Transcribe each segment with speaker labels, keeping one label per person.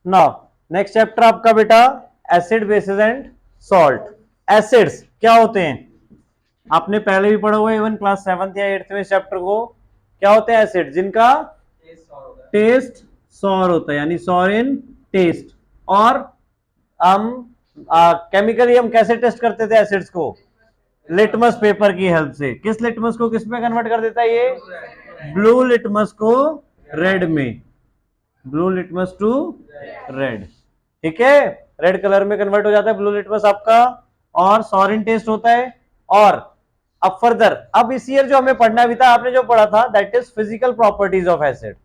Speaker 1: Now next chapter आपका बेटा acid basis and salt. Acids क्या होते हैं, आपने पहले भी पढ़ा हुआ है, इवन क्लास 7th या 8th में इस चैप्टर को। क्या होते हैं एसिड? जिनका टेस्ट सॉर होता है, यानी सॉर इन टेस्ट। और हम केमिकली हम कैसे टेस्ट करते थे एसिड्स को? लिटमस पेपर की हेल्प से। किस लिटमस को किस में कन्वर्ट कर देता है ये? ब्लू लिटमस को रेड में, ब्लू लिटमस टू रेड। ठीक है, रेड कलर में कन्वर्ट हो जाता है ब्लू लिटमस आपका, और सॉरिन टेस्ट होता है। और अब फर्दर, अब इस ईयर जो हमें पढ़ना भी था, आपने जो पढ़ा था that is physical properties of acid.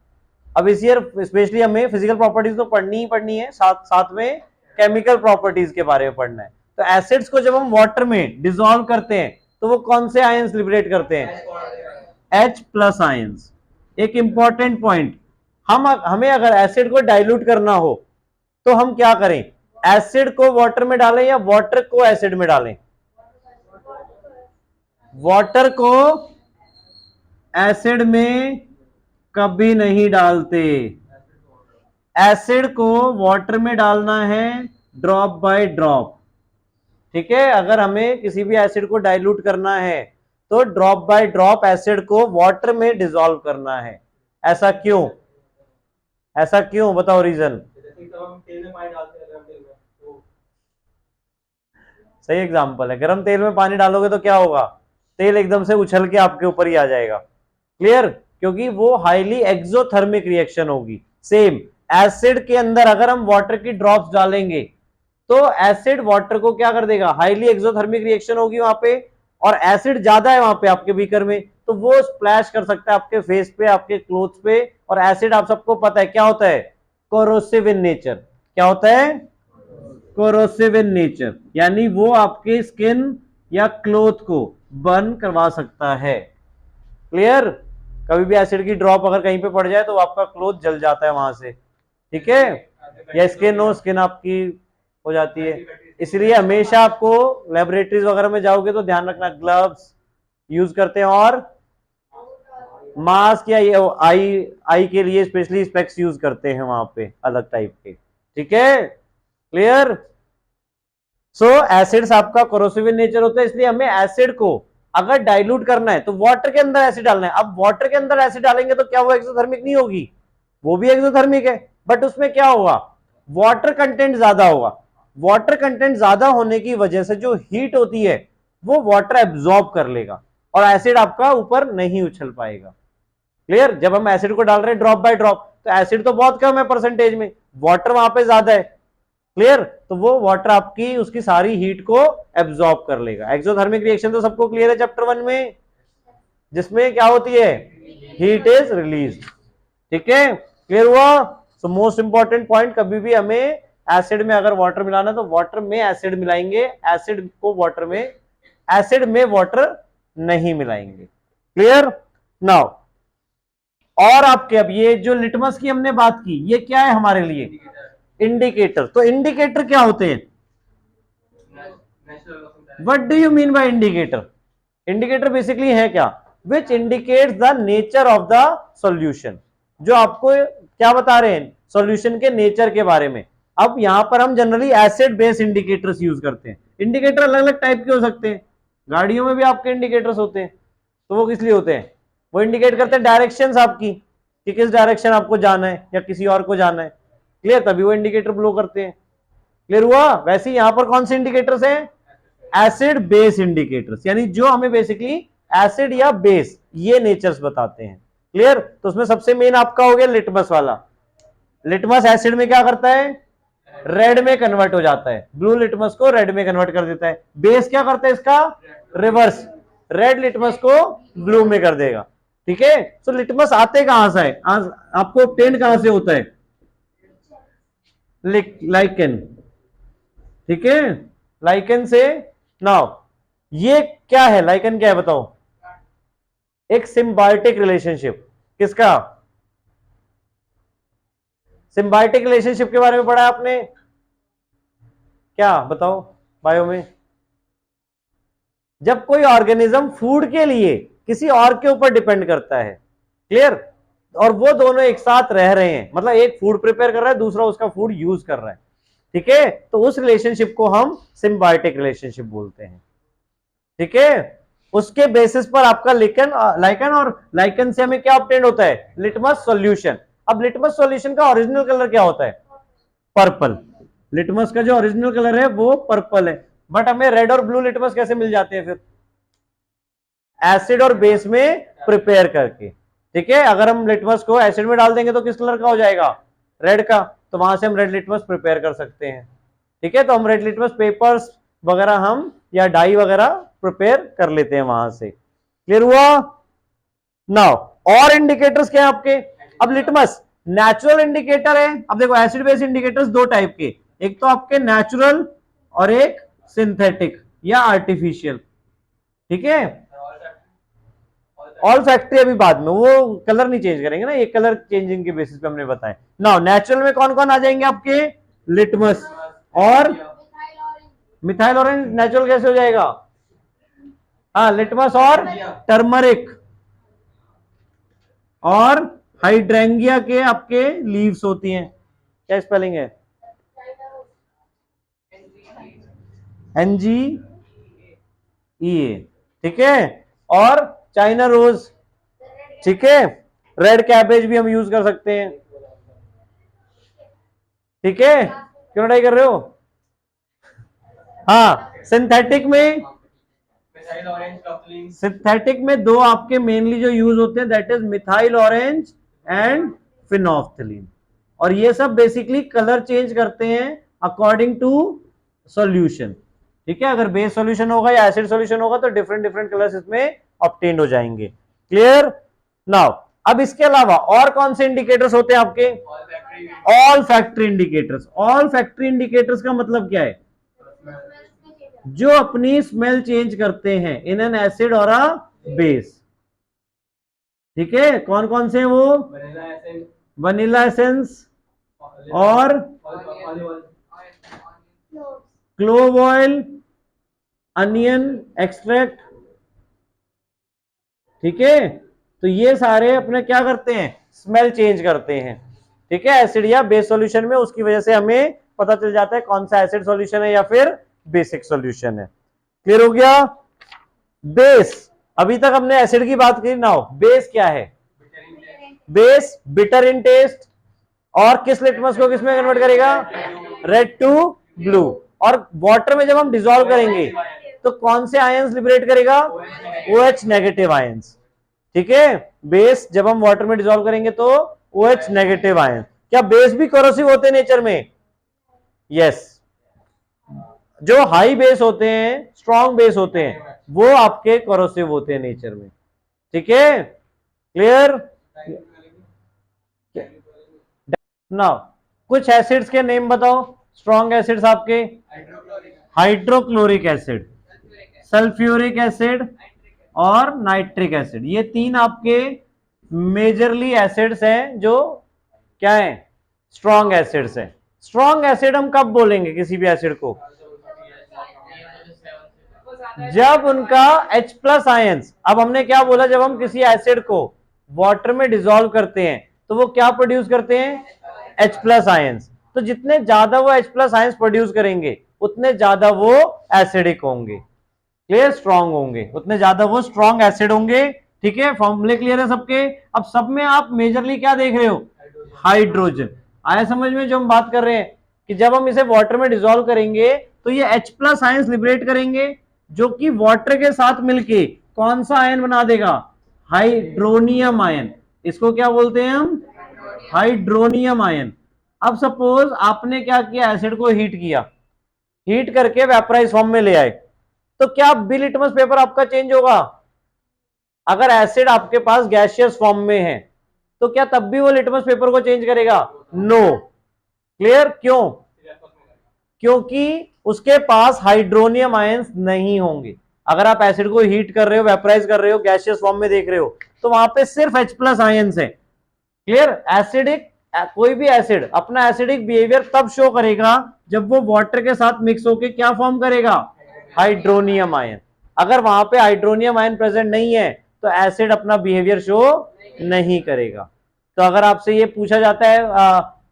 Speaker 1: अब इस ईयर स्पेशली हमें फिजिकल प्रॉपर्टीज तो पढ़नी ही पढ़नी है, साथ साथ में केमिकल प्रॉपर्टीज के बारे में पढ़ना है। तो एसिड्स को जब हम वाटर में डिसॉल्व करते हैं तो वो कौन से आयंस लिबरेट करते हैं? H+ ions. एक इंपॉर्टेंट पॉइंट, हमें अगर एसिड को डाइल्यूट करना हो तो हम क्या करें? एसिड को वाटर में डालें या वाटर को एसिड में डालें? वाटर को एसिड में कभी नहीं डालते, एसिड को वाटर में डालना है ड्रॉप बाय ड्रॉप। ठीक है, अगर हमें किसी भी एसिड को डाइल्यूट करना है तो ड्रॉप बाय ड्रॉप एसिड को वाटर में डिसॉल्व करना है। ऐसा क्यों? ऐसा क्यों बताओ रीजन? सही एग्जांपल है, गर्म तेल में पानी डालोगे तो क्या होगा? तेल एकदम से उछल के आपके ऊपर ही आ जाएगा। क्लियर? क्योंकि वो हाईली एक्सोथर्मिक रिएक्शन होगी। सेम एसिड के अंदर अगर हम वाटर की ड्रॉप्स डालेंगे तो एसिड वाटर को क्या कर देगा? हाईली एक्सोथर्मिक रिएक्शन होगी वहां पे, और एसिड ज्यादा है वहां पे आपके बीकर में, तो वो स्प्लैश कर सकता है आपके फेस पे, आपके क्लोथ्स पे। और एसिड आप सबको पता है क्या होता है? Corrosive in nature. क्या होता है? कोरोसिव इन नेचर, यानी वो आपके स्किन या क्लोथ को बर्न करवा सकता है। क्लियर? कभी भी एसिड की ड्रॉप अगर कहीं पे पड़ जाए तो आपका क्लोथ जल जाता है वहां से। ठीक है, या स्किन हो, स्किन आपकी हो जाती है। इसलिए हमेशा आपको लेबोरेटरीज वगैरह में जाओगे तो ध्यान रखना, ग्लव्स यूज करते हैं, और मास्क या आई आई के लिए स्पेशली स्पेक्स यूज करते हैं वहां पे अलग टाइप के। ठीक है, क्लियर? सो एसिड्स आपका कोरोसिव इन नेचर होता है, इसलिए हमें एसिड को अगर डाइल्यूट करना है तो वाटर के अंदर एसिड डालना है। अब वाटर के अंदर एसिड डालेंगे तो क्या वो एक्सोथर्मिक नहीं होगी? वो भी एक्सोथर्मिक है, बट उसमें क्या होगा? वाटर कंटेंट ज्यादा होगा। वाटर कंटेंट ज्यादा होने की वजह से जो हीट होती है वो वाटर एब्जॉर्ब कर लेगा और एसिड आपका ऊपर नहीं उछल पाएगा। क्लियर? जब हम एसिड को डाल रहे हैं ड्रॉप बाय ड्रॉप तो एसिड तो बहुत कम है परसेंटेज में, वाटर वहां पे ज्यादा है। क्लियर? तो वो वाटर आपकी उसकी सारी हीट को एब्जॉर्ब कर लेगा। एक्सोथर्मिक रिएक्शन तो सबको क्लियर है चैप्टर 1 में, जिसमें क्या होती है? Heat is release. ठीक है, क्लियर हुआ? सो मोस्ट इंपॉर्टेंट पॉइंट, कभी भी हमें एसिड में अगर वाटर मिलाना है तो वाटर में एसिड मिलाएंगे, एसिड को वाटर में, एसिड में वाटर नहीं मिलाएंगे। क्लियर? नाउ और आपके, अब ये जो लिटमस की हमने बात की, ये क्या है हमारे लिए? इंडिकेटर। तो इंडिकेटर क्या होते हैं? What do you mean by indicator? Indicator basically है क्या? Which indicates the nature of the solution. जो आपको क्या बता रहे हैं? सॉल्यूशन के नेचर के बारे में। अब यहां पर हम generally acid base indicators use करते हैं। इंडिकेटर अलग अलग टाइप के हो सकते हैं, गाड़ियों में भी आपके इंडिकेटर्स होते हैं। तो वो किस लिए होते हैं? वो इंडिकेट करते हैं डायरेक्शंस आपकी, कि किस डायरेक्शन आपको जाना है या किसी और को जाना है। क्लियर? तभी वो इंडिकेटर ब्लो करते हैं। क्लियर हुआ? वैसे यहां पर कौन से इंडिकेटर्स हैं? एसिड बेस इंडिकेटर्स, यानी जो हमें बेसिकली एसिड या बेस ये नेचर्स बताते हैं। क्लियर? तो उसमें सबसे मेन आपका हो गया लिटमस वाला। लिटमस एसिड में क्या करता है? रेड में कन्वर्ट हो जाता है, ब्लू लिटमस को रेड में कन्वर्ट कर देता है। बेस क्या करता है इसका? रिवर्स, रेड लिटमस को ब्लू में कर देगा। ठीक है, तो लिटमस आते कहां से है? आपको ऑब्टेन कहां से होता है? लाइकेन। ठीक है, लाइकेन से। नाउ ये क्या है? लाइकेन क्या है बताओ? एक सिम्बायोटिक रिलेशनशिप। किसका? सिम्बायोटिक रिलेशनशिप के बारे में पढ़ा आपने क्या? बताओ बायो में। जब कोई ऑर्गेनिज्म फूड के लिए किसी और के ऊपर डिपेंड करता है। क्लियर? और वो दोनों एक साथ रह रहे हैं, मतलब एक फूड प्रिपेयर कर रहा है, दूसरा उसका फूड यूज कर रहा है, ठीक है, तो उस रिलेशनशिप को हम सिम्बायोटिक रिलेशनशिप बोलते हैं, ठीक है। उसके बेसिस पर आपका लिकन लाइकन, और लाइकन से हमें क्या ऑब्टेन होता है, लिटमस सॉल्यूशन। अब लिटमस सॉल्यूशन का ओरिजिनल कलर क्या होता है, पर्पल। लिटमस का जो ओरिजिनल कलर है वो पर्पल है, बट हमें रेड और ब्लू लिटमस कैसे मिल जाते हैं, फिर एसिड और बेस में प्रिपेयर करके, ठीक है। अगर हम लिटमस को एसिड में डाल देंगे तो किस कलर का हो जाएगा, रेड का, तो वहां से हम रेड लिटमस प्रिपेयर कर सकते हैं, ठीक है। तो हम रेड लिटमस पेपर्स वगैरह हम या डाई वगैरह प्रिपेयर कर लेते हैं वहां से, क्लियर हुआ। नाउ और इंडिकेटर्स क्या है आपके, अब लिटमस नेचुरल इंडिकेटर है। अब देखो एसिड बेस इंडिकेटर्स दो टाइप के, एक तो आपके नेचुरल और एक सिंथेटिक या आर्टिफिशियल, ठीक है। ऑल फैक्ट्री अभी बाद में, वो कलर नहीं चेंज करेंगे ना, ये कलर चेंजिंग के बेसिस पे हमने बताया। नाउ नेचुरल में कौन कौन आ जाएंगे आपके, लिटमस और मिथाइल ऑरेंज, नेचुरल कैसे हो जाएगा, हाँ लिटमस और टर्मरिक और हाइड्रेंगिया के आपके लीव्स होती हैं, क्या स्पेलिंग है, NGEA, ठीक है। और चाइना रोज, ठीक है। रेड कैबेज भी हम यूज कर सकते हैं, ठीक है, क्यों ट्राई कर रहे हो, हाँ। सिंथेटिक में दो आपके मेनली जो यूज होते हैं, that is methyl orange and phenolphthalein, और ये सब बेसिकली कलर चेंज करते हैं अकॉर्डिंग टू सॉल्यूशन, ठीक है। अगर बेस सॉल्यूशन होगा या एसिड सॉल्यूशन होगा तो डिफरेंट डिफरेंट कलर्स इसमें ऑब्टेन हो जाएंगे, क्लियर। नाउ अब इसके अलावा और कौन से इंडिकेटर्स होते हैं आपके, all factory indicators. All factory indicators का मतलब क्या है, जो अपनी स्मेल चेंज करते हैं इन एन एसिड और अ बेस, ठीक है। कौन कौन से वो, वनीला एसेंस और क्लोव ऑयल, अनियन एक्सट्रैक्ट, ठीक है। तो ये सारे अपने क्या करते हैं, स्मेल चेंज करते हैं, ठीक है, एसिड या बेस सॉल्यूशन में। उसकी वजह से हमें पता चल जाता है कौन सा एसिड सॉल्यूशन है या फिर बेसिक सॉल्यूशन है, क्लियर हो गया। बेस, अभी तक हमने एसिड की बात की, नाउ बेस क्या है, बेस बिटर इन टेस्ट, और किस लिटमस को किस में कन्वर्ट करेगा, रेड टू ब्लू। और वाटर में जब हम डिसॉल्व करेंगे तो कौन से आयंस लिबरेट करेगा, OH नेगेटिव आयंस, ठीक है। बेस जब हम वाटर में डिसॉल्व करेंगे तो OH नेगेटिव आयंस। क्या बेस भी कोरोसिव होते हैं नेचर में, यस। जो हाई बेस होते हैं, स्ट्रॉन्ग बेस होते हैं, वो आपके कोरोसिव होते हैं नेचर में, ठीक है, क्लियर। नाउ कुछ एसिड्स के नेम बताओ, स्ट्रॉन्ग एसिड्स आपके, हाइड्रोक्लोरिक एसिड, सल्फ्यूरिक एसिड और नाइट्रिक एसिड, ये तीन आपके मेजरली एसिड्स हैं जो क्या है, स्ट्रॉन्ग एसिड्स हैं। स्ट्रॉन्ग एसिड हम कब बोलेंगे किसी भी एसिड को, जब उनका H प्लस आयंस, अब हमने क्या बोला, जब हम किसी एसिड को वाटर में डिसॉल्व करते हैं तो वो क्या प्रोड्यूस करते हैं, H प्लस आयंस। तो जितने ज्यादा वो H प्लस आयंस प्रोड्यूस करेंगे उतने ज्यादा वो एसिडिक होंगे, क्लियर, स्ट्रॉन्ग होंगे, उतने ज्यादा वो स्ट्रॉन्ग एसिड होंगे, ठीक है। फॉर्मूले क्लियर है सबके। अब सब में आप मेजरली क्या देख रहे हो, हाइड्रोजन, आया समझ में। जो हम बात कर रहे हैं कि जब हम इसे वाटर में डिसॉल्व करेंगे तो ये H प्लस आयंस लिबरेट करेंगे, जो कि वाटर के साथ मिलके कौन सा आयन बना देगा, हाइड्रोनियम आयन। इसको क्या बोलते हैं हम, हाइड्रोनियम आयन। अब सपोज आपने क्या किया, एसिड को हीट किया, हीट करके वेपराइज फॉर्म में ले आए, तो क्या बी लिटमस पेपर आपका चेंज होगा, अगर एसिड आपके पास गैसियस फॉर्म में है तो क्या तब भी वो लिटमस पेपर को चेंज करेगा, नो, क्लियर। क्यों, क्योंकि उसके पास हाइड्रोनियम आयंस नहीं होंगे। अगर आप एसिड को हीट कर रहे हो, वेपराइज कर रहे हो, गैसियस फॉर्म में देख रहे हो, तो वहां पे सिर्फ H प्लस आयंस है, क्लियर। एसिडिक, कोई भी एसिड अपना एसिडिक बिहेवियर तब शो करेगा जब वो वाटर के साथ मिक्स होकर क्या फॉर्म करेगा, हाइड्रोनियम आयन। अगर वहां पे हाइड्रोनियम आयन प्रेजेंट नहीं है तो एसिड अपना बिहेवियर शो नहीं करेगा, तो अगर आपसे ये पूछा जाता है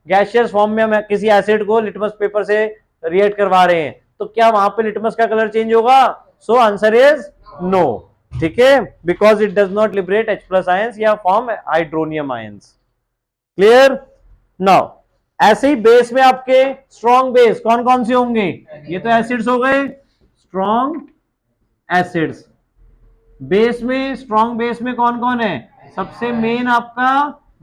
Speaker 1: गैसियस फॉर्म में हम किसी एसिड को लिटमस पेपर से रिएक्ट करवा रहे हैं, तो क्या वहां पे लिटमस का कलर चेंज होगा? सो आंसर इज नो, ठीक है, because it does not liberate H plus ions या form hydronium ions. Clear? Now ऐसे ही बेस में आपके स्ट्रॉन्ग बेस कौन कौन से होंगे? ये तो एसिड्स हो गए, स्ट्रॉन्ग एसिड्स। बेस में, स्ट्रॉन्ग बेस में कौन कौन है? सबसे मेन आपका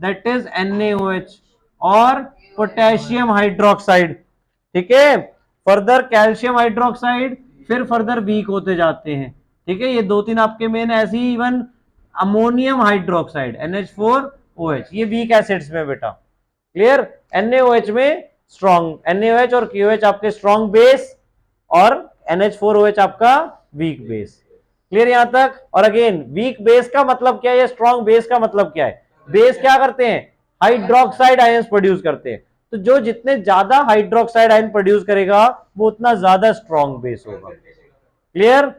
Speaker 1: दैट इज NaOH और पोटेशियम हाइड्रोक्साइड, ठीक है। फर्दर कैल्शियम हाइड्रोक्साइड, फिर फर्दर वीक होते जाते हैं, ठीक है। ये दो तीन आपके मेन, ऐसे ही इवन अमोनियम हाइड्रोक्साइड NH4OH, ये वीक एसिड्स में बेटा। क्लियर? NaOH में स्ट्रॉन्ग, NaOH और KOH आपके स्ट्रॉन्ग बेस और NH4OH आपका वीक बेस। क्लियर यहां तक? और अगेन वीक बेस का मतलब क्या है, स्ट्रॉन्ग बेस का मतलब क्या है? बेस क्या करते हैं? हाइड्रोक्साइड आयंस प्रोड्यूस करते हैं। तो जो जितने ज्यादा हाइड्रोक्साइड आयन प्रोड्यूस करेगा वो उतना ज्यादा स्ट्रॉन्ग बेस होगा। क्लियर?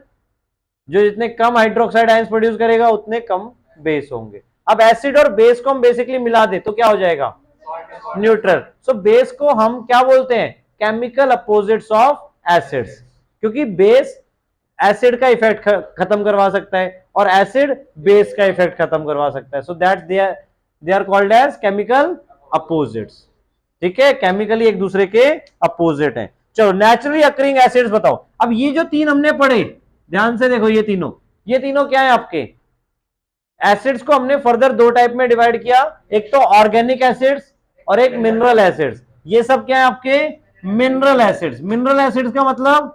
Speaker 1: जो जितने कम हाइड्रोक्साइड आयंस प्रोड्यूस करेगा उतने कम बेस होंगे। अब एसिड और बेस को हम बेसिकली मिला दे तो क्या हो जाएगा? न्यूट्रल। सो बेस को हम क्या बोलते हैं? केमिकल अपोजिट्स ऑफ एसिड्स, क्योंकि बेस एसिड का इफेक्ट खत्म करवा सकता है और एसिड बेस का इफेक्ट खत्म करवा सकता है। So that they are called as chemical opposites, ठीक है। केमिकली एक दूसरे के अपोजिट हैं। चलो नेचुरली अकरिंग एसिड्स बताओ। अब ये जो तीन हमने पढ़े, ध्यान से देखो, ये तीनों क्या है आपके? एसिड्स को हमने फर्दर दो टाइप में डिवाइड किया, एक तो ऑर्गेनिक एसिड्स और एक मिनरल एसिड्स। ये सब क्या है आपके? Mineral acids. मिनरल एसिड्स का मतलब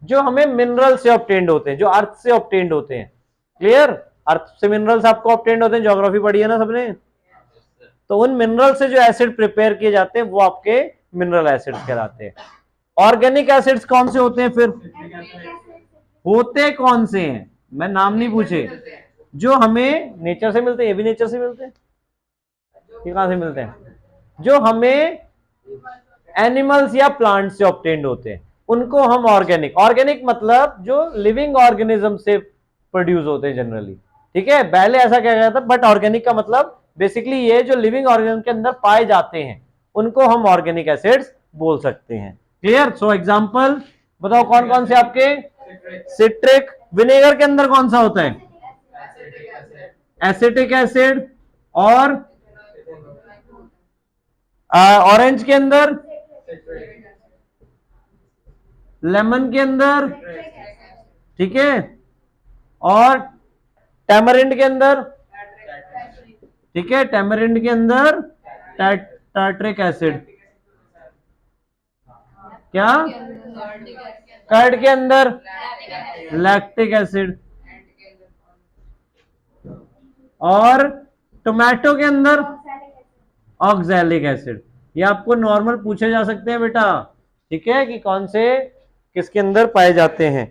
Speaker 1: जो हमें मिनरल से ऑब्टेन्ड होते हैं, जो अर्थ से ऑब्टेन्ड होते हैं। क्लियर? अर्थ से मिनरल्स आपको ऑब्टेन्ड होते हैं, ज्योग्राफी पढ़ी है ना सबने। तो उन मिनरल से जो एसिड प्रिपेयर किए जाते हैं वो आपके मिनरल एसिड्स कहलाते हैं। ऑर्गेनिक एसिड्स कौन से होते हैं फिर? होते कौन से हैं? मैं नाम नहीं पूछे, जो हमें नेचर से मिलते हैं। ये भी नेचर से मिलते हैं। ये कहां से मिलते हैं? जो हमें एनिमल्स या प्लांट से ऑब्टेन्ड होते हैं उनको हम ऑर्गेनिक। ऑर्गेनिक मतलब जो लिविंग ऑर्गेनिज्म से प्रोड्यूस होते हैं जनरली, ठीक है। पहले ऐसा क्या गया था, बट ऑर्गेनिक का मतलब बेसिकली ये जो लिविंग ऑर्गेनिज्म के अंदर पाए जाते हैं उनको हम ऑर्गेनिक एसिड्स बोल सकते हैं। क्लियर? सो एग्जांपल बताओ कौन कौन से आपके? सिट्रिक। विनेगर के अंदर कौन सा होता है? Acetic acid. और ऑरेंज के अंदर, लेमन के अंदर, ठीक है, और टैमरिंड के अंदर, ठीक है, टैमरिंड के अंदर टार्ट्रिक एसिड। क्या? कर्ड के अंदर लैक्टिक एसिड। और टोमेटो के अंदर ऑक्सैलिक एसिड। ये आपको नॉर्मल पूछे जा सकते हैं बेटा, ठीक है, कि कौन से किसके अंदर पाए जाते हैं।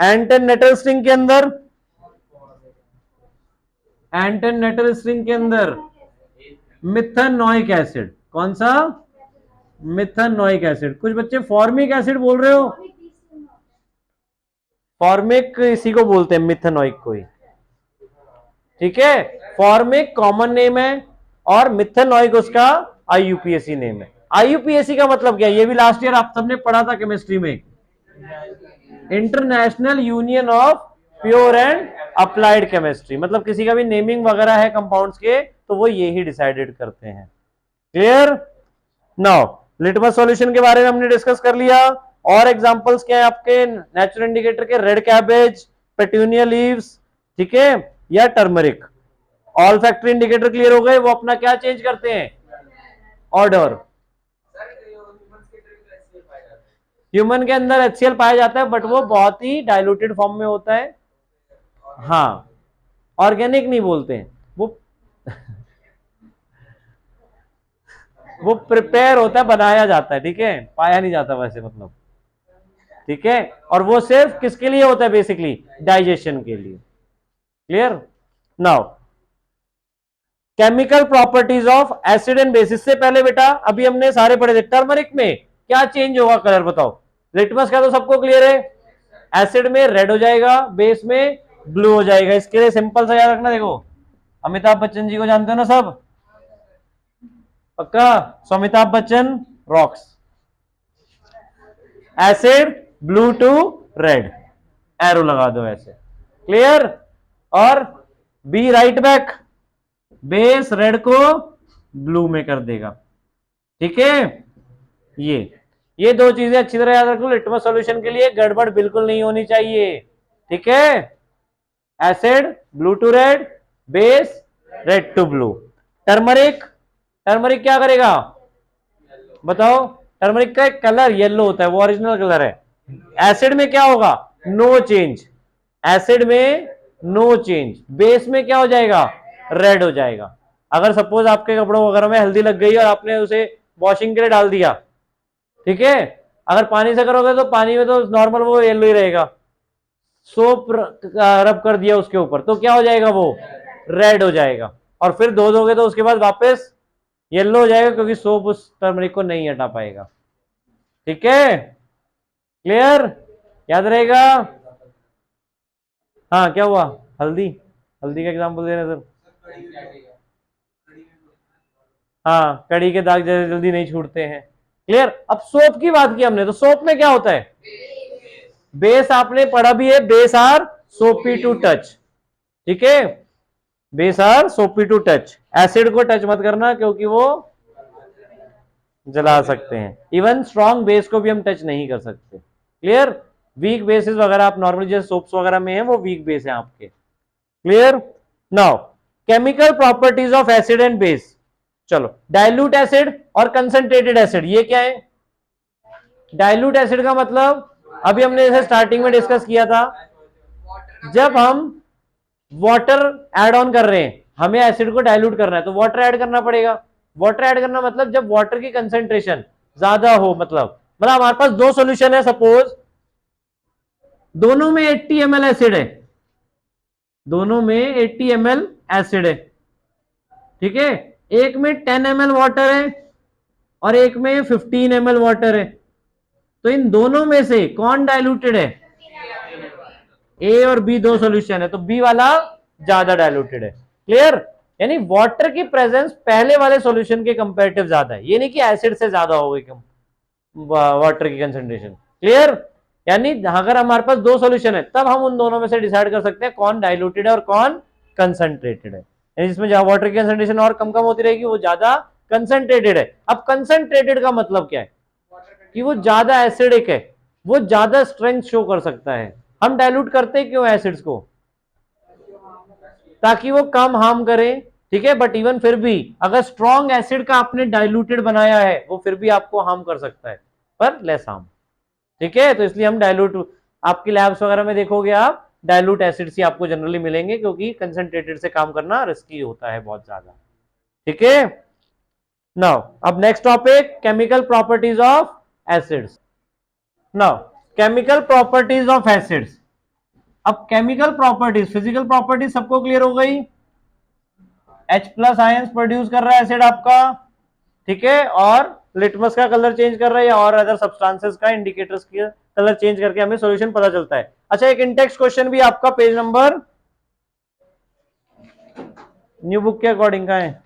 Speaker 1: एंट एंड नेटल स्ट्रिंग के अंदर, एंट एंड नेटल स्ट्रिंग के अंदर मिथेनोइक एसिड। कौन सा? Methanoic acid. कुछ बच्चे फॉर्मिक एसिड बोल रहे हो। फॉर्मिक इसी को बोलते हैं, मिथेनोइक को ही, ठीक है। फॉर्मिक कॉमन नेम है और मिथेनोइक उसका IUPAC नेम है। IUPAC का मतलब क्या है? ये भी लास्ट ईयर आप सबने पढ़ा था केमिस्ट्री में, international union of pure and applied chemistry. मतलब किसी का भी नेमिंग वगैरह है कंपाउंड्स के तो वो ये ही डिसाइडेड करते हैं। क्लियर? नाउ लिटमस सॉल्यूशन के बारे में हमने डिस्कस कर लिया। और एग्जांपल्स क्या है आपके नेचुरल इंडिकेटर के? रेड कैबेज, पेटूनिया लीव्स, ठीक है, या turmeric. All factory indicator clear हो गए। वो अपना क्या चेंज करते हैं? ऑर्डर। ह्यूमन के अंदर HCl पाया जाता है बट वो बहुत ही डाइल्यूटेड फॉर्म में होता है। हाँ, ऑर्गेनिक नहीं बोलते हैं वो वो प्रिपेयर होता है, बनाया जाता है, ठीक है, पाया नहीं जाता वैसे, मतलब, ठीक है। और वो सिर्फ किसके लिए होता है? बेसिकली डाइजेशन के लिए। Clear? Now chemical properties of acid and bases से पहले बेटा अभी हमने सारे पढ़े थे। टर्मरिक में क्या चेंज होगा कलर बताओ? लिटमस का तो सबको क्लियर है, एसिड में रेड हो जाएगा, बेस में ब्लू हो जाएगा। इसके लिए सिंपल सा याद रखना, देखो अमिताभ बच्चन जी को जानते हो ना सब, पक्का? So Amitabh Bachchan rocks, acid blue to red, arrow लगा दो ऐसे, क्लियर? और be right back, base red को ब्लू में कर देगा, ठीक है? ये दो चीजें अच्छी तरह याद रखो, लिटमस सॉल्यूशन के लिए गड़बड़ बिल्कुल नहीं होनी चाहिए, ठीक है? Acid blue to red, base red to blue. Turmeric, turmeric क्या करेगा बताओ? टर्मरिक का एक कलर येलो होता है, वो ओरिजिनल कलर है। एसिड में क्या होगा? नो चेंज, एसिड में नो चेंज। बेस में क्या हो जाएगा? रेड हो जाएगा। अगर सपोज आपके कपड़ों वगैरह में हल्दी लग गई और आपने उसे वॉशिंग के लिए डाल दिया, ठीक है, अगर पानी से करोगे तो पानी में तो नॉर्मल वो येलो ही रहेगा, सोप रब कर दिया उसके ऊपर तो क्या हो जाएगा? वो रेड हो जाएगा। और फिर धो दोगे तो उसके बाद वापस येलो हो जाएगा, क्योंकि सोप उस टर्मरिक को नहीं हटा पाएगा, ठीक है? क्लियर? याद रहेगा? हाँ, क्या हुआ? हल्दी, हल्दी का एग्जाम्पल दे रहे सर। हाँ, कड़ी के दाग जल्दी जल्दी नहीं छूटते हैं, क्लियर? अब सोप की बात की हमने, तो सोप में क्या होता है? बेस आपने पढ़ा भी है, बेस आर सोपी टू टच, ठीक है? बेस आर सोपी टू टच। एसिड को टच मत करना, क्योंकि वो जला सकते हैं। इवन स्ट्रॉन्ग बेस को भी हम टच नहीं कर सकते, क्लियर? वीक बेसिस वगैरह आप नॉर्मली जैसे सोप्स वगैरह में है, वो वीक बेस है आपके, clear? Now chemical properties of acid and base. चलो, डाइल्यूट एसिड और कंसंट्रेटेड एसिड, ये क्या है? डाइल्यूट एसिड का मतलब अभी हमने जैसे स्टार्टिंग में डिस्कस किया था, जब हम वाटर ऐड ऑन कर रहे हैं, हमें एसिड को डाइल्यूट करना है तो वाटर ऐड करना पड़ेगा। वाटर ऐड करना मतलब जब वाटर की कंसेंट्रेशन ज्यादा हो, मतलब हमारे पास दो सॉल्यूशन है, सपोज दोनों में 80 ml एसिड है, दोनों में 80 ml एसिड है, ठीक है? एक में 10 ml वाटर है और एक में 15 ml वाटर है, तो इन दोनों में से कौन डाइल्यूटेड है? ए और बी दो सॉल्यूशन है, तो बी वाला ज्यादा डाइल्यूटेड है, क्लियर? यानी वाटर की प्रेजेंस पहले वाले सॉल्यूशन के कंपैरेटिव ज्यादा है, ये नहीं कि एसिड से ज्यादा हो गई वाटर की कंसेंट्रेशन, क्लियर? यानी अगर हमारे पास दो सॉल्यूशन है, तब हम उन दोनों में से डिसाइड कर सकते हैं कौन डाइल्यूटेड है और कौन कंसंट्रेटेड है। जिसमें जहां वाटर की कंसेंट्रेशन और कम कम होती रहेगी, वो ज्यादा कंसंट्रेटेड है। अब कंसंट्रेटेड का मतलब क्या है? कि वो ज्यादा एसिडिक है, वो ज्यादा स्ट्रेंथ शो कर सकता है। हम डाइल्यूट करते क्यों एसिड्स को? ताकि वो कम हार्म करे, ठीक है? बट इवन फिर भी अगर स्ट्रॉन्ग एसिड का आपने डाइल्यूटेड बनाया है, वो फिर भी आपको हार्म कर सकता है, पर लेस हार्म, ठीक है? तो इसलिए हम डाइल्यूट, आपकी लैब्स वगैरह में देखोगे आप डाइल्यूट एसिड्स ही आपको जनरली मिलेंगे, क्योंकि कंसंट्रेटेड से काम करना रिस्की होता है बहुत ज्यादा, ठीक है? नाउ अब next topic, chemical properties of acids. Now chemical properties of acids. अब केमिकल प्रॉपर्टीज, फिजिकल प्रॉपर्टीज सबको क्लियर हो गई? H प्लस आयंस प्रोड्यूस कर रहा है एसिड आपका, ठीक है? और लिटमस का कलर चेंज कर रहा है, या और अदर सब्सटेंसेस का इंडिकेटर्स का कलर चेंज करके हमें सॉल्यूशन पता चलता है। अच्छा, एक इंटेक्स क्वेश्चन भी आपका पेज नंबर, न्यू बुक के अकॉर्डिंग का है,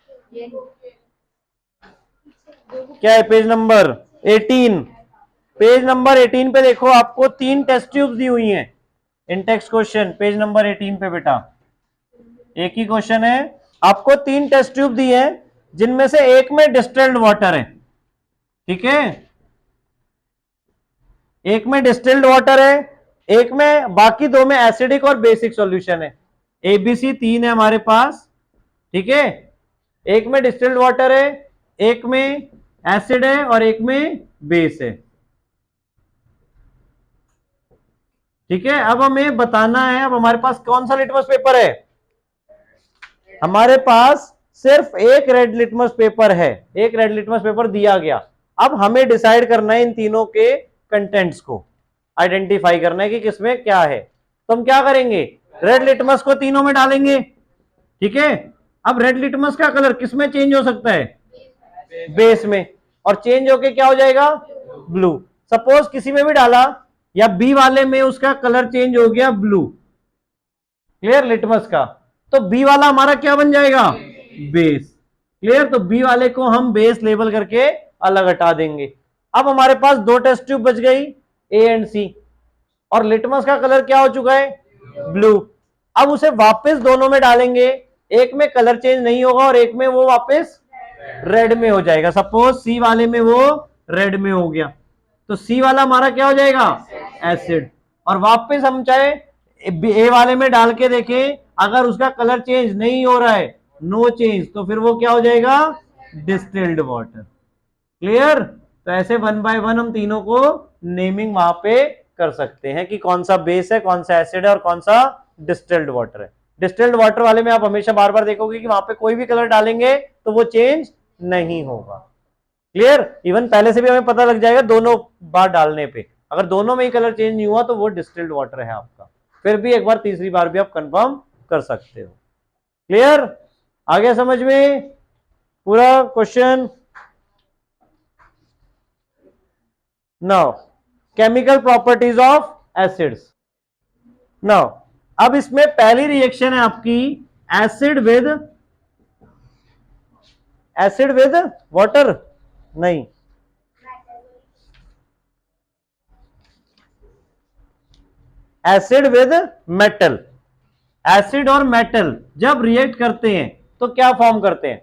Speaker 1: क्या है? Page number 18। पेज नंबर 18 पे देखो, आपको 3 टेस्ट ट्यूब्स दी हुई हैं। इंटेक्स क्वेश्चन पेज नंबर 18 पे बेटा, एक ही क्वेश्चन है, आपको 3 टेस्ट ट्यूब दी है, जिनमें से एक में डिस्टिल्ड वाटर है, ठीक है? एक में डिस्टिल्ड वाटर है, एक में, बाकी दो में एसिडिक और बेसिक सॉल्यूशन है। एबीसी 3 है हमारे पास, ठीक है? एक में डिस्टिल्ड वाटर है, एक में एसिड है और एक में बेस है, ठीक है? अब हमें बताना है, अब हमारे पास कौन सा लिटमस पेपर है? हमारे पास सिर्फ एक रेड लिटमस पेपर है, एक रेड लिटमस पेपर दिया गया। अब हमें डिसाइड करना है इन तीनों के कंटेंट्स को आइडेंटिफाई करना है कि किसमें क्या है। तो हम क्या करेंगे? रेड लिटमस को तीनों में डालेंगे, ठीक है? अब रेड लिटमस का कलर किसमें चेंज हो सकता है? बेस में, और चेंज होके क्या हो जाएगा? ब्लू। सपोज किसी में भी डाला, या बी वाले में उसका कलर चेंज हो गया ब्लू, क्लियर? लिटमस का तो बी वाला हमारा क्या बन जाएगा, बेस। क्लियर, तो बी वाले को हम बेस लेबल करके अलग हटा देंगे। अब हमारे पास दो टेस्ट ट्यूब बच गई, ए एंड सी, और लिटमस का कलर क्या हो चुका है, ब्लू। अब उसे वापस दोनों में डालेंगे, एक में कलर चेंज नहीं होगा और एक में वो वापस रेड में हो जाएगा। सपोज सी वाले में वो रेड में हो गया, तो सी वाला हमारा क्या हो जाएगा, एसिड। और वापस हम चाहे ए वाले में डाल के देखें, अगर उसका कलर चेंज नहीं हो रहा है, नो चेंज, तो फिर वो क्या हो जाएगा, डिस्टिल्ड वाटर। क्लियर, तो ऐसे वन बाय वन हम तीनों को नेमिंग वहां पे कर सकते हैं कि कौन सा बेस है, कौन सा एसिड है और कौन सा डिस्टिल्ड वाटर है। डिस्टिल्ड वाटर वाले में आप हमेशा बार बार देखोगे कि वहां पे कोई भी कलर डालेंगे तो वो चेंज नहीं होगा। क्लियर, इवन पहले से भी हमें पता लग जाएगा दोनों बार डालने पे, अगर दोनों में ही कलर चेंज नहीं हुआ तो वो डिस्टिल्ड वाटर है आपका। फिर भी एक बार तीसरी बार भी आप कंफर्म कर सकते हो। क्लियर, आ गया समझ में पूरा question. Now chemical properties of acids. Now अब इसमें पहली रिएक्शन है आपकी एसिड विद वाटर, नहीं, एसिड विद मेटल। एसिड और मेटल जब रिएक्ट करते हैं तो क्या फॉर्म करते हैं।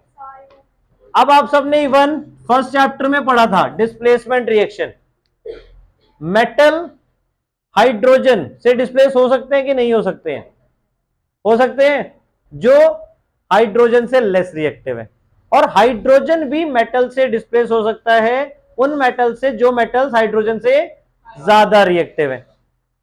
Speaker 1: अब आप सबने इवन फर्स्ट चैप्टर में पढ़ा था डिस्प्लेसमेंट रिएक्शन। मेटल हाइड्रोजन से डिस्प्लेस हो सकते हैं कि नहीं हो सकते हैं, हो सकते हैं, जो हाइड्रोजन से लेस रिएक्टिव है। और हाइड्रोजन भी मेटल से डिस्प्लेस हो सकता है, उन मेटल से जो मेटल्स हाइड्रोजन से ज्यादा रिएक्टिव है।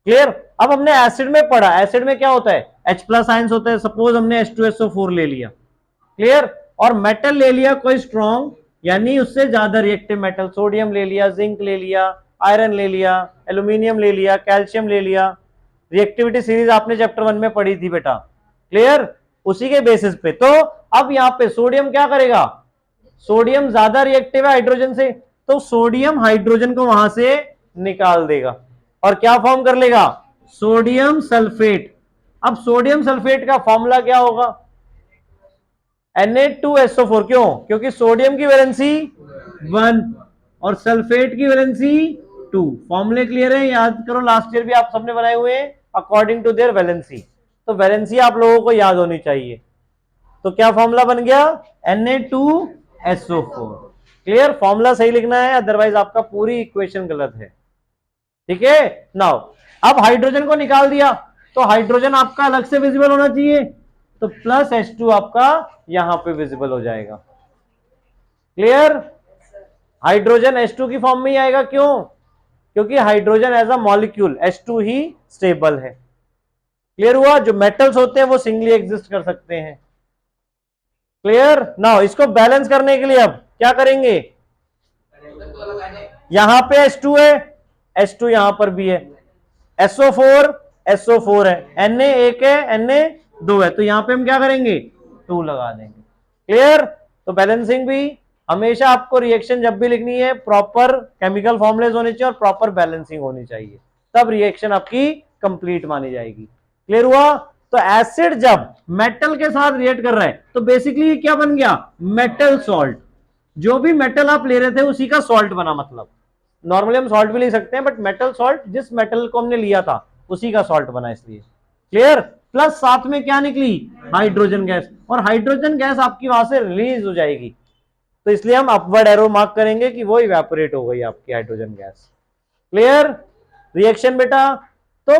Speaker 1: क्लियर, अब हमने एसिड में पढ़ा, एसिड में क्या होता है, H प्लस आयंस होता है। सपोज हमने H2SO4 ले लिया, क्लियर, और मेटल ले लिया कोई स्ट्रॉन्ग, यानी उससे ज्यादा रिएक्टिव मेटल, सोडियम ले लिया, जिंक ले लिया, आयरन ले लिया, एल्यूमिनियम ले लिया, कैल्शियम ले लिया। रिएक्टिविटी सीरीज आपने चैप्टर 1 में पढ़ी थी बेटा। क्लियर, उसी के बेसिस पे। तो अब यहां पे सोडियम क्या करेगा, सोडियम ज्यादा रिएक्टिव है हाइड्रोजन से, तो सोडियम हाइड्रोजन को वहां से निकाल देगा और क्या फॉर्म कर लेगा, सोडियम सल्फेट। अब सोडियम सल्फेट का फॉर्मूला क्या होगा, Na2SO4। क्यों, क्योंकि सोडियम की वैलेंसी 1 और सल्फेट की वैलेंसी 2। फॉर्मूले क्लियर है, याद करो, लास्ट ईयर भी आप सबने बनाए हुए हैं अकॉर्डिंग टू देयर वैलेंसी। तो वैलेंसी आप लोगों को याद होनी चाहिए। तो क्या फॉर्मूला बन गया, Na2SO4। क्लियर, फॉर्मूला सही लिखना है, अदरवाइज आपका पूरी इक्वेशन गलत है। ठीक है, नाउ अब हाइड्रोजन को निकाल दिया तो हाइड्रोजन आपका अलग से विजिबल होना चाहिए, तो प्लस H2 आपका यहां पे विजिबल हो जाएगा। क्लियर, हाइड्रोजन H2 की फॉर्म में ही आएगा। क्यों, क्योंकि hydrogen as a molecule H2 ही स्टेबल है। क्लियर हुआ, जो मेटल्स होते हैं वो सिंगली एग्जिस्ट कर सकते हैं। क्लियर, नाउ इसको बैलेंस करने के लिए अब क्या करेंगे, यहां पे H2 है, H2 यहां पर भी है, SO4 है, Na एक है, Na दो है, तो यहां पे हम क्या करेंगे, 2 लगा देंगे। क्लियर, तो बैलेंसिंग भी हमेशा आपको रिएक्शन जब भी लिखनी है प्रॉपर केमिकल फॉर्मुलेज होने चाहिए और प्रॉपर बैलेंसिंग होनी चाहिए, तब रिएक्शन आपकी कंप्लीट मानी जाएगी। क्लियर हुआ, तो एसिड जब मेटल के साथ रिएक्ट कर रहा है तो बेसिकली क्या बन गया, मेटल सॉल्ट। जो भी मेटल आप ले रहे थे उसी का सॉल्ट बना, मतलब नॉर्मली हम सॉल्ट भी ले सकते हैं, बट मेटल सॉल्ट जिस मेटल को हमने लिया था उसी का सॉल्ट बना, इसलिए। क्लियर, प्लस साथ में क्या निकली, हाइड्रोजन गैस, और हाइड्रोजन गैस आपकी वहां से रिलीज हो जाएगी, तो इसलिए हम अपवर्ड एरो मार्क करेंगे कि वो इवेपोरेट हो गई आपकी हाइड्रोजन गैस। क्लियर, रिएक्शन बेटा, तो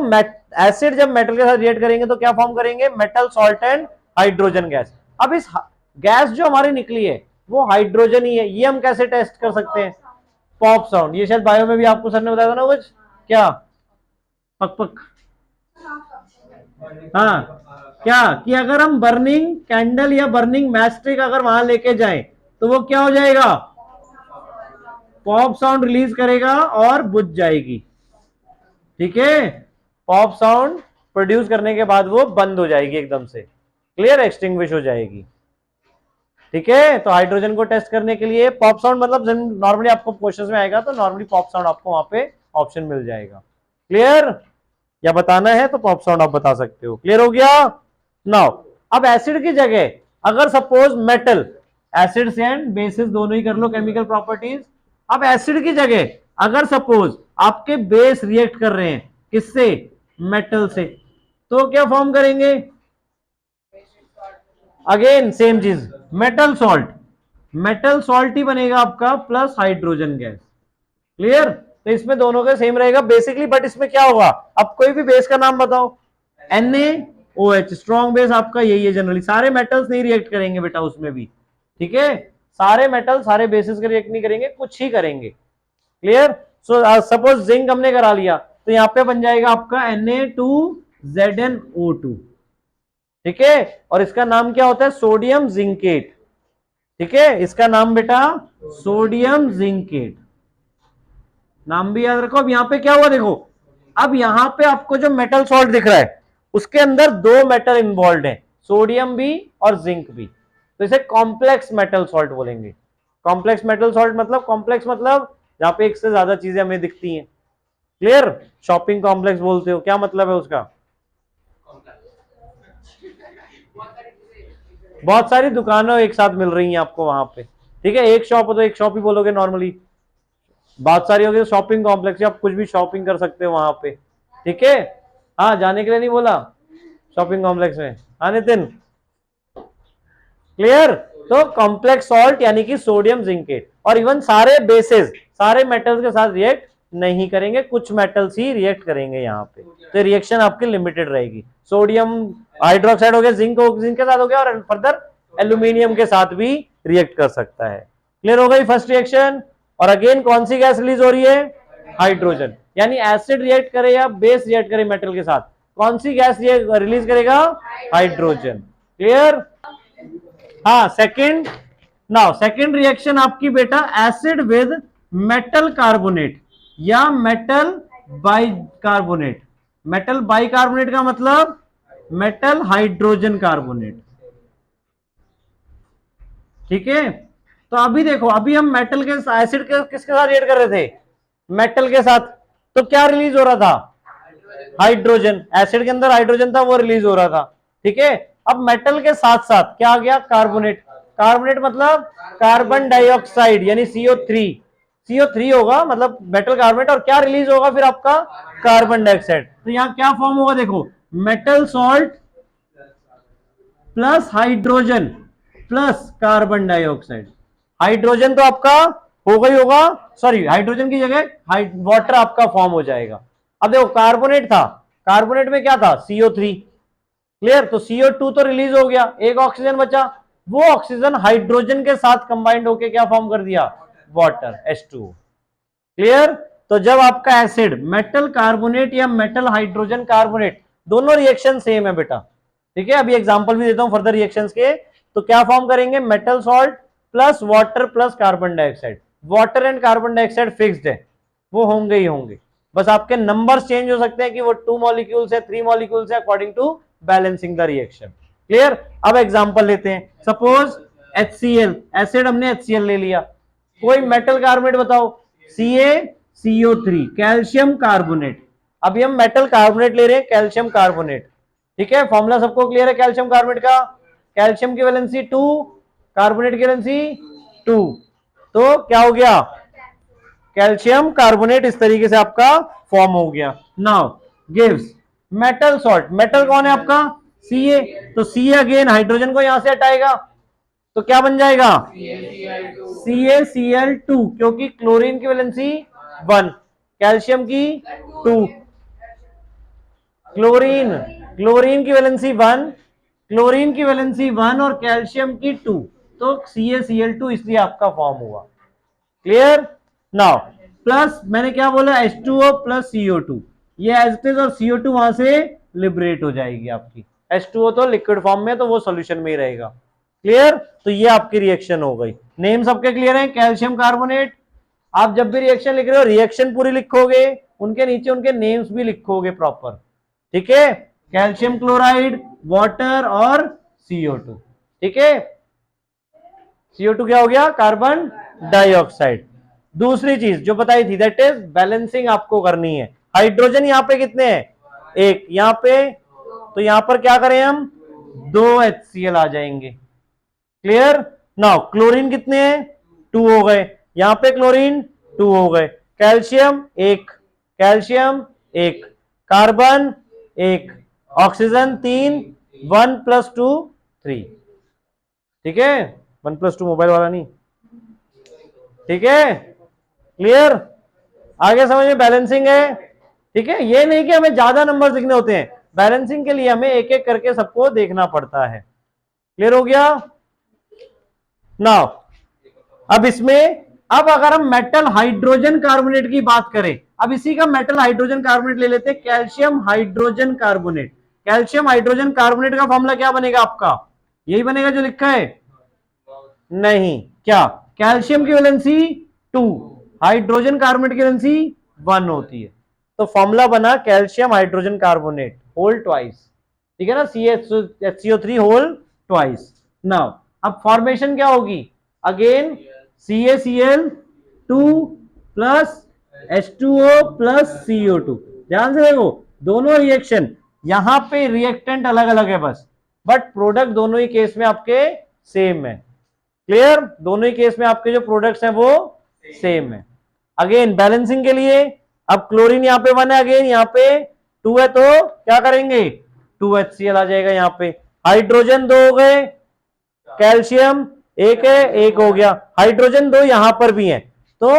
Speaker 1: एसिड जब मेटल के साथ रिएक्ट करेंगे तो क्या फॉर्म करेंगे, metal salt and hydrogen gas. अब इस गैस जो हमारी निकली है वो हाइड्रोजन ही है, ये हम कैसे टेस्ट कर सकते हैं, पॉप साउंड। ये शायद बायो में भी आपको सर ने बताया था ना कुछ, क्या, पक पक, हाँ, क्या कि अगर हम बर्निंग कैंडल या बर्निंग मैच स्टिक अगर वहां लेके जाएं तो वो क्या हो जाएगा, पॉप साउंड रिलीज करेगा और बुझ जाएगी। ठीक है, पॉप साउंड प्रोड्यूस करने के बाद वो बंद हो जाएगी एकदम से, क्लियर, एक्सटिंग्विश हो जाएगी। ठीक है, तो हाइड्रोजन को टेस्ट करने के लिए पॉप साउंड, मतलब नॉर्मली आपको क्वेश्चंस में आएगा तो नॉर्मली पॉप साउंड आपको वहां पे ऑप्शन मिल जाएगा। क्लियर, या बताना है तो पॉप साउंड आप बता सकते हो। क्लियर हो गया, नाउ अब एसिड की जगह अगर suppose metal, acids and bases दोनों ही कर लो केमिकल प्रॉपर्टीज। अब एसिड की जगह अगर सपोज आपके बेस रिएक्ट कर रहे हैं किससे, मेटल से, तो क्या फॉर्म करेंगे, अगेन सेम चीज, मेटल सॉल्ट, मेटल सॉल्ट ही बनेगा आपका प्लस हाइड्रोजन गैस। क्लियर, तो इसमें दोनों का सेम रहेगा बेसिकली, बट इसमें क्या होगा, अब कोई भी बेस का नाम बताओ, NaOH, स्ट्रॉन्ग बेस आपका यही है जनरली, सारे मेटल्स नहीं रिएक्ट करेंगे बेटा उसमें भी, ठीक है, सारे मेटल सारे बेसिस के रिएक्ट नहीं करेंगे, कुछ ही करेंगे। क्लियर, सो सपोज जिंक हमने करा लिया, तो यहां पे बन जाएगा आपका Na2ZnO2, ठीक है, और इसका नाम क्या होता है, सोडियम जिंकेट, ठीक है, इसका नाम बेटा सोडियम जिंकेट, नाम भी याद रखो। अब यहां पे क्या हुआ देखो, अब यहां पे आपको जो मेटल सॉल्ट दिख रहा है उसके अंदर दो मेटल इन्वॉल्व है, सोडियम भी और जिंक भी, तो इसे कॉम्प्लेक्स मेटल सॉल्ट बोलेंगे। कॉम्प्लेक्स मेटल सॉल्ट मतलब, कॉम्प्लेक्स मतलब जहां पे एक से ज्यादा चीजें हमें दिखती हैं। क्लियर, शॉपिंग कॉम्प्लेक्स बोलते हो, क्या मतलब है उसका, बहुत सारी दुकानें एक साथ मिल रही हैं आपको वहां पे, ठीक है, एक शॉप हो तो एक शॉप ही बोलोगे नॉर्मली, बहुत सारी होगी तो शॉपिंग कॉम्प्लेक्स, आप कुछ भी शॉपिंग कर सकते हो वहां पे, ठीक है। हाँ, जाने के लिए नहीं बोला शॉपिंग कॉम्प्लेक्स में, हाँ नितिन, क्लियर, तो कॉम्प्लेक्स सॉल्ट यानी कि सोडियम जिंकेट, और इवन सारे बेसिस सारे मेटल्स के साथ रिएक्ट नहीं करेंगे, कुछ मेटल्स ही रिएक्ट करेंगे यहाँ पे, तो रिएक्शन आपकी लिमिटेड रहेगी। सोडियम हाइड्रोक्साइड हो गया, जिंक के साथ हो गया, और फर्दर एल्यूमिनियम के साथ भी रिएक्ट कर सकता है। क्लियर हो गई फर्स्ट रिएक्शन, और अगेन कौन सी गैस रिलीज हो रही है, हाइड्रोजन, यानी एसिड रिएक्ट करे या बेस रिएक्ट करे मेटल के साथ, कौन सी गैस रिलीज करेगा, हाइड्रोजन। क्लियर, हाँ सेकंड, नाउ सेकंड रिएक्शन आपकी बेटा एसिड विद मेटल कार्बोनेट या मेटल बाइकार्बोनेट, मेटल बाइकार्बोनेट का मतलब मेटल हाइड्रोजन कार्बोनेट, ठीक है। तो अभी देखो, अभी हम मेटल के एसिड के किसके साथ रिएक्ट कर रहे थे, मेटल के साथ, तो क्या रिलीज हो रहा था, हाइड्रोजन, एसिड के अंदर हाइड्रोजन था वो रिलीज हो रहा था, ठीक है। अब मेटल के साथ साथ क्या आ गया, कार्बोनेट, कार्बोनेट मतलब कार्बन डाइऑक्साइड यानी CO3, CO3 होगा मतलब मेटल कार्बोनेट, और क्या रिलीज होगा फिर आपका, कार्बन डाइऑक्साइड, तो यहां क्या फॉर्म होगा देखो, metal salt plus hydrogen plus carbon dioxide, hydrogen तो आपका होगा ही होगा, सॉरी हाइड्रोजन की जगह वाटर आपका फॉर्म हो जाएगा। अब देखो कार्बोनेट था, कार्बोनेट में क्या था, CO3, क्लियर, तो CO2 तो रिलीज हो गया, एक ऑक्सीजन बचा, वो ऑक्सीजन हाइड्रोजन के साथ कंबाइंड होके क्या फॉर्म कर दिया, वाटर, H2O। क्लियर, तो जब आपका एसिड मेटल कार्बोनेट या मेटल हाइड्रोजन कार्बोनेट, दोनों रिएक्शन सेम है बेटा, ठीक है, अभी एग्जांपल भी देता हूं फर्दर रिएक्शंस के, तो क्या फॉर्म करेंगे, metal salt plus water plus carbon dioxide, water and carbon dioxide fixed है, वो होंगे ही होंगे, बस आपके नंबर्स चेंज हो सकते हैं कि वो 2 मॉलिक्यूल्स है 3 मॉलिक्यूल्स है according to balancing the reaction. Clear, अब एग्जांपल लेते हैं, सपोज HCl, एसिड हमने HCl ले लिया, कोई मेटल कार्बोनेट बताओ, CaCO3, कैल्शियम कार्बोनेट, अभी हम मेटल कार्बोनेट ले रहे हैं, कैल्शियम कार्बोनेट, ठीक है, फॉर्मूला सबको क्लियर है कैल्शियम कार्बोनेट का, कैल्शियम की वैलेंसी 2, कार्बोनेट की वैलेंसी 2, तो क्या हो गया, कैल्शियम कार्बोनेट इस तरीके से आपका फॉर्म हो गया। Now gives metal salt, metal कौन है आपका, Ca, तो Ca अगेन हाइड्रोजन को यहां से हटाएगा, तो क्या बन जाएगा, CaCl2, क्योंकि क्लोरीन की वैलेंसी 1, कैल्शियम की 2, क्लोरीन क्लोरीन की वैलेंसी 1, क्लोरीन की वैलेंसी 1 और कैल्शियम की 2, तो CaCl2 इसलिए आपका फॉर्म हुआ। क्लियर, नाउ प्लस मैंने क्या बोला, H2O प्लस CO2, ये एज इट इज, और CO2 वहां से लिबरेट हो जाएगी आपकी, H2O तो लिक्विड फॉर्म में, तो वो सॉल्यूशन में ही रहेगा। क्लियर, तो ये आपकी रिएक्शन हो गई, नेम सबके क्लियर है, कैल्शियम कार्बोनेट, आप जब भी रिएक्शन लिख रहे हो रिएक्शन पूरी लिखोगे, उनके नीचे उनके नेम्स भी लिखोगे प्रॉपर, ठीक है, कैल्शियम क्लोराइड, वाटर और CO2, ठीक है, CO2 क्या हो गया, कार्बन डाइऑक्साइड। दूसरी चीज जो बताई थी दैट इज बैलेंसिंग आपको करनी है, हाइड्रोजन यहां पे कितने हैं, एक, यहां पे, तो यहां पर क्या करें हम, 2 HCl आ जाएंगे। क्लियर। नाउ क्लोरीन कितने हैं? 2 हो गए, यहां पे क्लोरीन 2 हो गए, कैल्शियम 1, कैल्शियम 1, कार्बन 1, ऑक्सीजन 3, 1 + 2 3। ठीक है, 1 + 2 मोबाइल वाला नहीं। ठीक है, क्लियर। आगे समझ में बैलेंसिंग है। ठीक है, ये नहीं कि हमें ज्यादा नंबर लिखने होते हैं, बैलेंसिंग के लिए हमें एक एक करके सबको देखना पड़ता है। क्लियर हो गया। नाउ अब इसमें, अब अगर हम मेटल हाइड्रोजन कार्बोनेट की बात करें, अब इसी का मेटल हाइड्रोजन कार्बोनेट ले लेते हैं, calcium hydrogen carbonate. Calcium hydrogen carbonate का फॉर्मूला क्या बनेगा आपका? यही बनेगा जो लिखा है? नहीं, क्या? कैल्शियम की वैलेंसी 2, हाइड्रोजन कार्बोनेट की वैलेंसी 1 होती है, तो फॉर्मूला बना calcium hydrogen carbonate whole twice. ठीक है ना, CaHCO3 होल ट्वाइस। नाउ अब फॉर्मेशन क्या होगी? Again CaCl2 plus H2O plus CO2। ध्यान से देखो, दोनों रिएक्शन, यहां पे रिएक्टेंट अलग अलग है बस, बट प्रोडक्ट दोनों ही केस में आपके सेम है। क्लियर, दोनों ही केस में आपके जो प्रोडक्ट्स हैं वो सेम है। अगेन बैलेंसिंग के लिए, अब क्लोरीन यहां पे 1 है, अगेन यहां पे 2 है, तो क्या करेंगे? 2 HCl आ जाएगा यहां पे। हाइड्रोजन 2 हो गए, कैल्शियम 1 है, 1 हो गया, हाइड्रोजन 2 यहां पर भी है, तो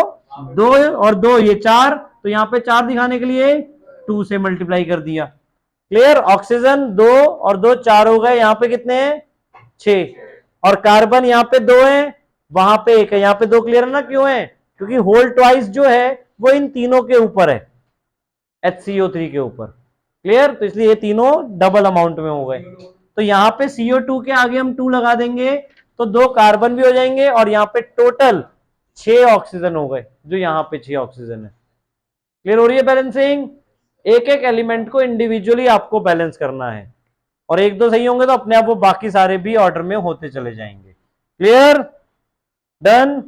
Speaker 1: 2 और 2 ये 4, तो यहां पे 4 दिखाने के लिए 2 से मल्टीप्लाई कर दिया। क्लियर। ऑक्सीजन 2 और 2 4 हो गए, यहां पे कितने हैं? 6। और कार्बन यहां पे 2 है, वहां पे 1 है, यहां पे 2। क्लियर है ना? क्यों है? क्योंकि होल ट्वाइस जो है वो इन तीनों के ऊपर है, HCO3 के ऊपर। क्लियर, तो इसलिए ये तीनों डबल अमाउंट में हो गए, तो यहां पे CO2 के आगे हम 2 लगा देंगे, तो 2 कार्बन भी हो जाएंगे, और यहां पे टोटल 6 ऑक्सीजन हो गए, जो यहां पे 6 ऑक्सीजन है। क्लियर हो रही है बैलेंसिंग? एक एक एलिमेंट को इंडिविजुअली आपको बैलेंस करना है, और एक दो सही होंगे तो अपने आप वो बाकी सारे भी ऑर्डर में होते चले जाएंगे। Clear, done.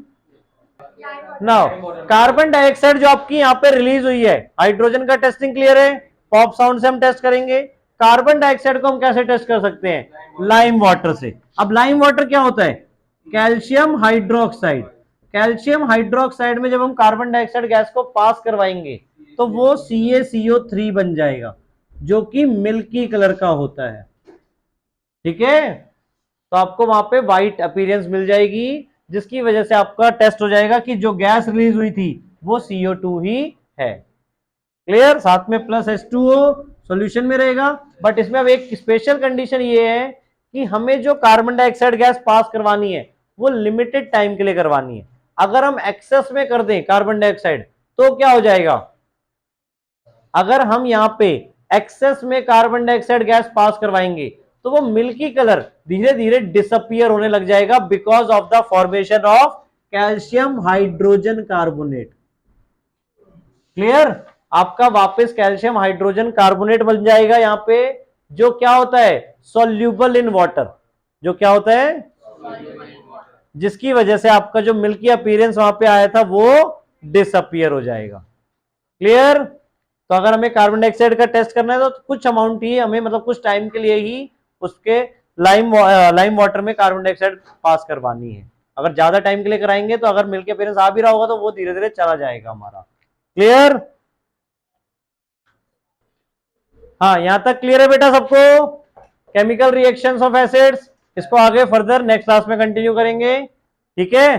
Speaker 1: Now carbon dioxide जो आपकी यहां पे रिलीज हुई है, हाइड्रोजन का टेस्टिंग क्लियर है, पॉप साउंड से हम टेस्ट करेंगे। कार्बन डाइऑक्साइड को हम कैसे टेस्ट कर सकते हैं? लाइम वाटर से। अब लाइम वाटर क्या होता है? Calcium hydroxide. कैल्शियम हाइड्रोक्साइड में जब हम कार्बन डाइऑक्साइड गैस को पास करवाएंगे तो वो CaCO3 बन जाएगा, जो कि मिल्की कलर का होता है। ठीक है, तो आपको वहां पे व्हाइट अपीयरेंस मिल जाएगी, जिसकी वजह से आपका टेस्ट हो जाएगा कि जो गैस रिलीज हुई थी वो CO2 ही है। क्लियर, साथ में प्लस H2O सॉल्यूशन में रहेगा। बट इसमें अब एक स्पेशल कंडीशन ये है कि हमें जो कार्बन डाइऑक्साइड गैस पास करवानी है वो लिमिटेड टाइम के लिए करवानी है। अगर हम एक्सेस में कर दें कार्बन डाइऑक्साइड तो क्या हो जाएगा? अगर हम यहां पे एक्सेस में कार्बन डाइऑक्साइड गैस पास करवाएंगे तो वो मिल्की कलर धीरे धीरे डिसअपियर होने लग जाएगा, because of the formation of calcium hydrogen carbonate. Clear, आपका वापस कैल्शियम हाइड्रोजन कार्बोनेट बन जाएगा यहां पे, जो क्या होता है? Soluble in water. जो क्या होता है? जिसकी वजह से आपका जो मिल्की अपीयरेंस वहां पे आया था वो डिसअपियर हो जाएगा। क्लियर, तो अगर हमें कार्बन डाइऑक्साइड का टेस्ट करना है तो कुछ अमाउंट ही हमें, मतलब कुछ टाइम के लिए ही उसके लाइम वाटर में कार्बन डाइऑक्साइड पास करवानी है। अगर ज्यादा टाइम के लिए कराएंगे तो अगर मिल्क अपीयरेंस आ भी रहा होगा तो वो धीरे धीरे चला जाएगा हमारा। क्लियर, हाँ यहां तक क्लियर है बेटा सबको? केमिकल रिएक्शंस ऑफ एसिड्स, इसको आगे फर्दर नेक्स्ट क्लास में कंटिन्यू करेंगे। ठीक है।